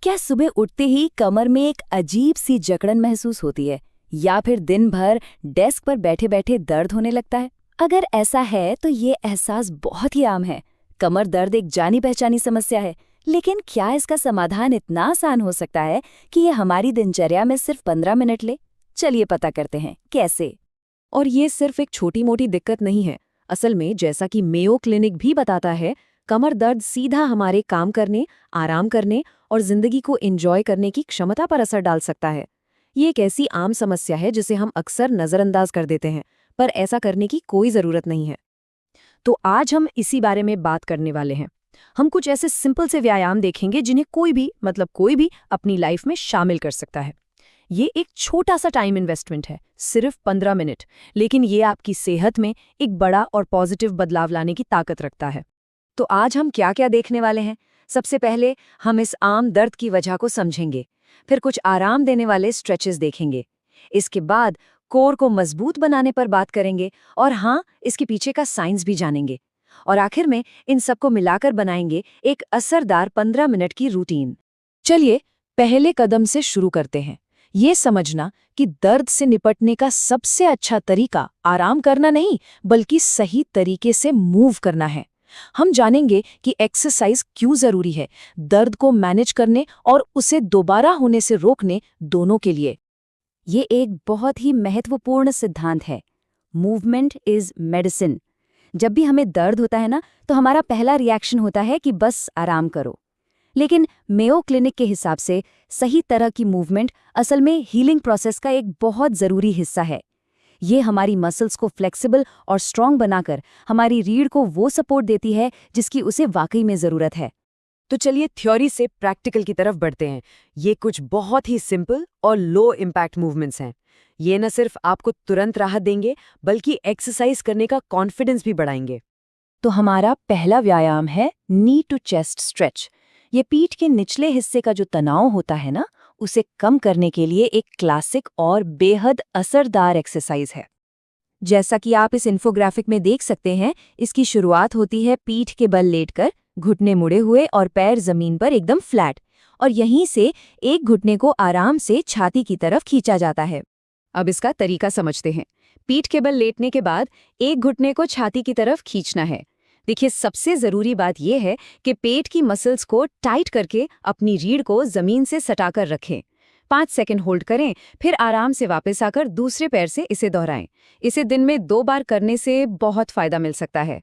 क्या सुबह उठते ही कमर में एक अजीब सी जकड़न महसूस होती है या फिर दिन भर डेस्क पर बैठे बैठे दर्द होने लगता है? अगर ऐसा है तो ये एहसास बहुत ही आम है। कमर दर्द एक जानी पहचानी समस्या है, लेकिन क्या इसका समाधान इतना आसान हो सकता है कि ये हमारी दिनचर्या में सिर्फ 15 मिनट ले? चलिए पता करते हैं कैसे। और ये सिर्फ एक छोटी मोटी दिक्कत नहीं है। असल में जैसा कि मेयो क्लिनिक भी बताता है, कमर दर्द सीधा हमारे काम करने, आराम करने और जिंदगी को एंजॉय करने की क्षमता पर असर डाल सकता है। ये एक ऐसी आम समस्या है जिसे हम अक्सर नज़रअंदाज कर देते हैं, पर ऐसा करने की कोई ज़रूरत नहीं है। तो आज हम इसी बारे में बात करने वाले हैं। हम कुछ ऐसे सिंपल से व्यायाम देखेंगे जिन्हें कोई भी अपनी लाइफ में शामिल कर सकता है। ये एक छोटा सा टाइम इन्वेस्टमेंट है, सिर्फ 15 मिनट, लेकिन ये आपकी सेहत में एक बड़ा और पॉजिटिव बदलाव लाने की ताकत रखता है। तो आज हम क्या क्या देखने वाले हैं? सबसे पहले हम इस आम दर्द की वजह को समझेंगे, फिर कुछ आराम देने वाले स्ट्रेचेस देखेंगे। इसके बाद कोर को मजबूत बनाने पर बात करेंगे और हाँ, इसके पीछे का साइंस भी जानेंगे। और आखिर में इन सबको मिलाकर बनाएंगे एक असरदार 15 मिनट की रूटीन। चलिए पहले कदम से शुरू करते हैं। ये समझना कि दर्द से निपटने का सबसे अच्छा तरीका आराम करना नहीं, बल्कि सही तरीके से मूव करना है। हम जानेंगे कि एक्सरसाइज क्यों जरूरी है, दर्द को मैनेज करने और उसे दोबारा होने से रोकने, दोनों के लिए। ये एक बहुत ही महत्वपूर्ण सिद्धांत है। Movement is medicine. जब भी हमें दर्द होता है ना, तो हमारा पहला रिएक्शन होता है कि बस आराम करो। लेकिन मेयो क्लिनिक के हिसाब से सही तरह की मूवमेंट असल में हीलिंग प्रोसेस का एक बहुत ज़रूरी हिस्सा है। ये हमारी मसल्स को फ्लेक्सिबल और स्ट्रॉन्ग बनाकर हमारी रीढ़ को वो सपोर्ट देती है जिसकी उसे वाकई में ज़रूरत है। तो चलिए थ्योरी से प्रैक्टिकल की तरफ बढ़ते हैं। ये कुछ बहुत ही सिंपल और लो इम्पैक्ट मूवमेंट्स हैं। ये न सिर्फ आपको तुरंत राहत देंगे, बल्कि एक्सरसाइज करने का कॉन्फिडेंस भी बढ़ाएंगे। तो हमारा पहला व्यायाम है नी टू चेस्ट स्ट्रेच। ये पीठ के निचले हिस्से का जो तनाव होता है ना, उसे कम करने के लिए एक क्लासिक और बेहद असरदार एक्सरसाइज है। जैसा कि आप इस इन्फोग्राफिक में देख सकते हैं, इसकी शुरुआत होती है पीठ के बल लेटकर, घुटने मुड़े हुए और पैर जमीन पर एकदम फ्लैट, और यहीं से एक घुटने को आराम से छाती की तरफ खींचा जाता है। अब इसका तरीका समझते हैं। पीठ के बल लेटने के बाद एक घुटने को छाती की तरफ खींचना है। देखिए, सबसे ज़रूरी बात यह है कि पेट की मसल्स को टाइट करके अपनी रीढ़ को ज़मीन से सटाकर रखें। 5 सेकंड होल्ड करें, फिर आराम से वापस आकर दूसरे पैर से इसे दोहराएं। इसे दिन में 2 बार करने से बहुत फ़ायदा मिल सकता है।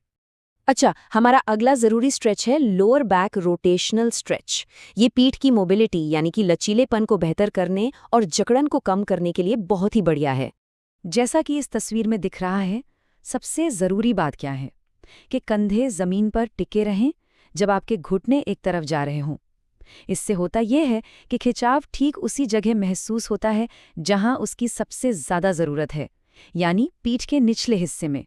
अच्छा, हमारा अगला ज़रूरी स्ट्रेच है लोअर बैक रोटेशनल स्ट्रेच। ये पीठ की मोबिलिटी यानी कि लचीलेपन को बेहतर करने और जकड़न को कम करने के लिए बहुत ही बढ़िया है। जैसा कि इस तस्वीर में दिख रहा है, सबसे ज़रूरी बात क्या है कि कंधे ज़मीन पर टिके रहें जब आपके घुटने एक तरफ जा रहे हों। इससे होता यह है कि खिंचाव ठीक उसी जगह महसूस होता है जहां उसकी सबसे ज़्यादा ज़रूरत है, यानी पीठ के निचले हिस्से में।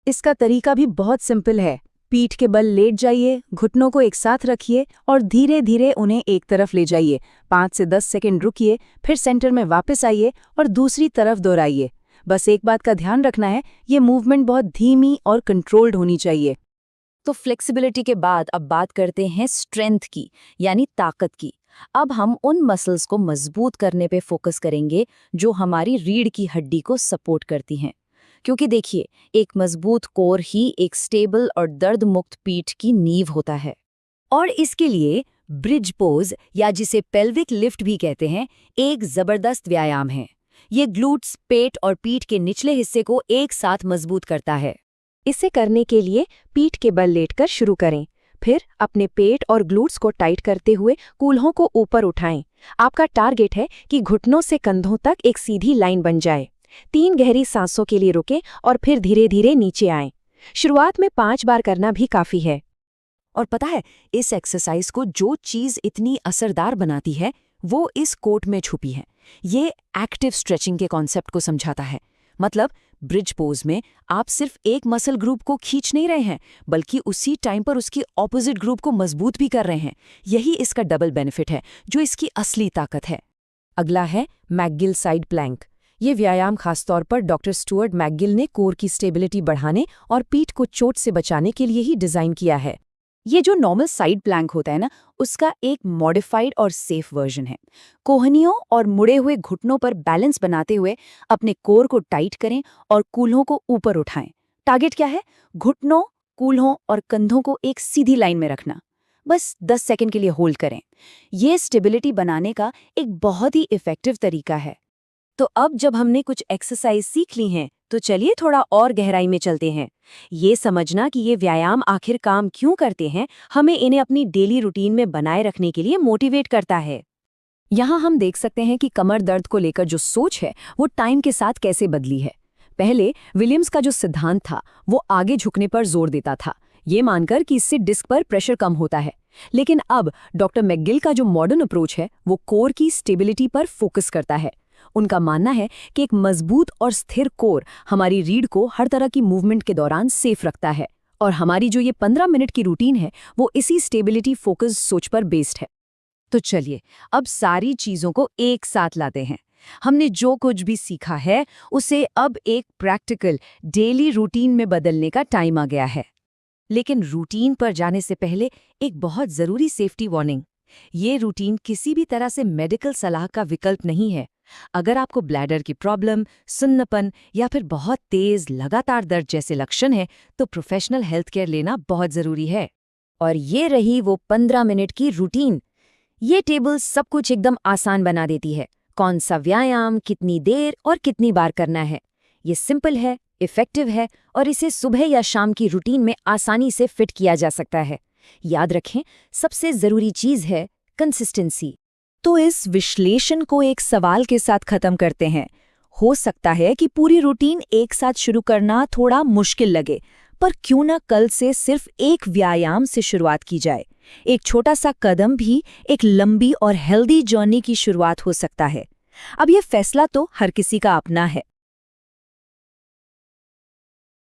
इसका तरीका भी बहुत सिंपल है। पीठ के बल लेट जाइए, घुटनों को एक साथ रखिए और धीरे धीरे उन्हें एक तरफ ले जाइए। 5 से 10 सेकंड रुकिए, फिर सेंटर में वापस आइए और दूसरी तरफ दोहराइए। बस एक बात का ध्यान रखना है, ये मूवमेंट बहुत धीमी और कंट्रोल्ड होनी चाहिए। तो फ्लेक्सिबिलिटी के बाद अब बात करते हैं स्ट्रेंथ की, यानी ताकत की। अब हम उन मसल्स को मजबूत करने पे फोकस करेंगे जो हमारी रीढ़ की हड्डी को सपोर्ट करती हैं। क्योंकि देखिए, एक मजबूत कोर ही एक स्टेबल और दर्द मुक्त पीठ की नींव होता है। और इसके लिए ब्रिज पोज, या जिसे पेल्विक लिफ्ट भी कहते हैं, एक जबरदस्त व्यायाम है। ये ग्लूट्स, पेट और पीठ के निचले हिस्से को एक साथ मजबूत करता है। इसे करने के लिए पीठ के बल लेटकर शुरू करें, फिर अपने पेट और ग्लूट्स को टाइट करते हुए कूल्हों को ऊपर उठाएं। आपका टारगेट है कि घुटनों से कंधों तक एक सीधी लाइन बन जाए। 3 गहरी सांसों के लिए रुकें और फिर धीरे धीरे नीचे आएं। शुरुआत में 5 बार करना भी काफ़ी है। और पता है, इस एक्सरसाइज को जो चीज़ इतनी असरदार बनाती है, वो इस कोट में छुपी है। ये एक्टिव स्ट्रेचिंग के कॉन्सेप्ट को समझाता है। मतलब ब्रिज पोज में आप सिर्फ एक मसल ग्रुप को खींच नहीं रहे हैं, बल्कि उसी टाइम पर उसकी ऑपोजिट ग्रुप को मजबूत भी कर रहे हैं। यही इसका डबल बेनिफिट है, जो इसकी असली ताकत है। अगला है मैकगिल साइड प्लैंक। ये व्यायाम खासतौर पर डॉक्टर स्टुअर्ट मैकगिल ने कोर की स्टेबिलिटी बढ़ाने और पीठ को चोट से बचाने के लिए ही डिज़ाइन किया है। ये जो नॉर्मल साइड प्लैंक होता है ना, उसका एक मॉडिफाइड और सेफ वर्जन है। कोहनियों और मुड़े हुए घुटनों पर बैलेंस बनाते हुए अपने कोर को टाइट करें और कूल्हों को ऊपर उठाएं। टारगेट क्या है? घुटनों, कूल्हों और कंधों को एक सीधी लाइन में रखना। बस 10 सेकंड के लिए होल्ड करें। ये स्टेबिलिटी बनाने का एक बहुत ही इफेक्टिव तरीका है। तो अब जब हमने कुछ एक्सरसाइज सीख ली हैं, तो चलिए थोड़ा और गहराई में चलते हैं। ये समझना कि ये व्यायाम आखिर काम क्यों करते हैं, हमें इन्हें अपनी डेली रूटीन में बनाए रखने के लिए मोटिवेट करता है। यहाँ हम देख सकते हैं कि कमर दर्द को लेकर जो सोच है वो टाइम के साथ कैसे बदली है। पहले विलियम्स का जो सिद्धांत था वो आगे झुकने पर जोर देता था, ये मानकर कि इससे डिस्क पर प्रेशर कम होता है। लेकिन अब डॉक्टर मैकगिल का जो मॉडर्न अप्रोच है वो कोर की स्टेबिलिटी पर फोकस करता है। उनका मानना है कि एक मजबूत और स्थिर कोर हमारी रीढ़ को हर तरह की मूवमेंट के दौरान सेफ रखता है, और हमारी जो ये 15 मिनट की रूटीन है वो इसी स्टेबिलिटी फोकस सोच पर बेस्ड है। तो चलिए अब सारी चीज़ों को एक साथ लाते हैं। हमने जो कुछ भी सीखा है उसे अब एक प्रैक्टिकल डेली रूटीन में बदलने का टाइम आ गया है। लेकिन रूटीन पर जाने से पहले एक बहुत ज़रूरी सेफ्टी वार्निंग। ये रूटीन किसी भी तरह से मेडिकल सलाह का विकल्प नहीं है। अगर आपको ब्लैडर की प्रॉब्लम, सुन्नपन या फिर बहुत तेज लगातार दर्द जैसे लक्षण है तो प्रोफेशनल हेल्थ केयर लेना बहुत ज़रूरी है। और ये रही वो 15 मिनट की रूटीन। ये टेबल सब कुछ एकदम आसान बना देती है। कौन सा व्यायाम, कितनी देर और कितनी बार करना है। ये सिंपल है, इफेक्टिव है और इसे सुबह या शाम की रूटीन में आसानी से फिट किया जा सकता है। याद रखें, सबसे ज़रूरी चीज़ है कंसिस्टेंसी। तो इस विश्लेषण को एक सवाल के साथ खत्म करते हैं। हो सकता है कि पूरी रूटीन एक साथ शुरू करना थोड़ा मुश्किल लगे, पर क्यों ना कल से सिर्फ एक व्यायाम से शुरुआत की जाए। एक छोटा सा कदम भी एक लंबी और हेल्दी जर्नी की शुरुआत हो सकता है। अब यह फैसला तो हर किसी का अपना है।